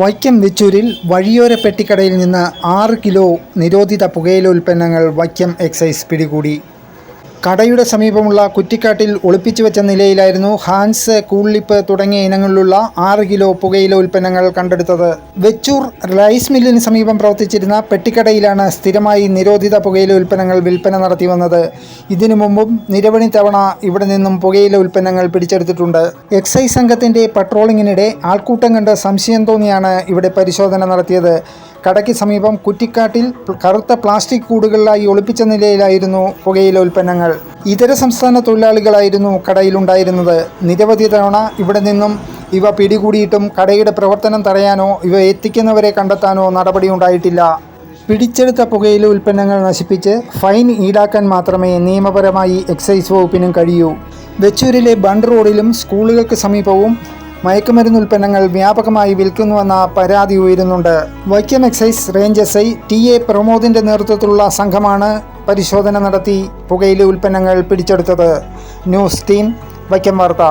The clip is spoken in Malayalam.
വൈക്കം വെച്ചൂരിൽ വഴിയോര പെട്ടിക്കടയിൽ നിന്ന് 6 കിലോ നിരോധിത പുകയില ഉൽപ്പന്നങ്ങൾ വൈക്കം എക്സൈസ് പിടികൂടി. കടയുടെ സമീപമുള്ള കുറ്റിക്കാട്ടിൽ ഒളിപ്പിച്ചു വെച്ച നിലയിലായിരുന്നു ഹാൻസ്, കൂൾലിപ്പ് തുടങ്ങിയ ഇനങ്ങളിലുള്ള 6 കിലോ പുകയില ഉൽപ്പന്നങ്ങൾ കണ്ടെടുത്തത്. വെച്ചൂർ റൈസ് മില്ലിന് സമീപം പ്രവർത്തിച്ചിരുന്ന പെട്ടിക്കടയിലാണ് സ്ഥിരമായി നിരോധിത പുകയില ഉൽപ്പന്നങ്ങൾ വിൽപ്പന നടത്തി വന്നത്. ഇതിനു മുമ്പും നിരവധി തവണ ഇവിടെ നിന്നും പുകയില ഉൽപ്പന്നങ്ങൾ പിടിച്ചെടുത്തിട്ടുണ്ട്. എക്സൈസ് സംഘത്തിൻ്റെ പട്രോളിങ്ങിനിടെ ആൾക്കൂട്ടം കണ്ട് സംശയം തോന്നിയാണ് ഇവിടെ പരിശോധന നടത്തിയത്. കടയ്ക്ക് സമീപം കുറ്റിക്കാട്ടിൽ കറുത്ത പ്ലാസ്റ്റിക് കൂടുകളിലായി ഒളിപ്പിച്ച നിലയിലായിരുന്നു പുകയില ഉൽപ്പന്നങ്ങൾ. ഇതര സംസ്ഥാന തൊഴിലാളികളായിരുന്നു കടയിലുണ്ടായിരുന്നത്. നിരവധി തവണ ഇവിടെ നിന്നും ഇവ പിടികൂടിയിട്ടും കടയുടെ പ്രവർത്തനം തടയാനോ ഇവ എത്തിക്കുന്നവരെ കണ്ടെത്താനോ നടപടിയുണ്ടായിട്ടില്ല. പിടിച്ചെടുത്ത പുകയില ഉൽപ്പന്നങ്ങൾ നശിപ്പിച്ച് ഫൈൻ ഈടാക്കാൻ മാത്രമേ നിയമപരമായി എക്സൈസ് വകുപ്പിനും കഴിയൂ. വെച്ചൂരിലെ ബണ്ട് റോഡിലും സ്കൂളുകൾക്ക് സമീപവും മയക്കുമരുന്ന് ഉൽപ്പന്നങ്ങൾ വ്യാപകമായി വിൽക്കുന്നുവെന്ന പരാതി ഉയരുന്നുണ്ട്. Vaikom excise range SI TA പ്രമോദിൻ്റെ നേതൃത്വത്തിലുള്ള സംഘമാണ് പരിശോധന നടത്തി പുകയില ഉൽപ്പന്നങ്ങൾ പിടിച്ചെടുത്തത്. ന്യൂസ് ടീം, വൈക്കം വാർത്ത.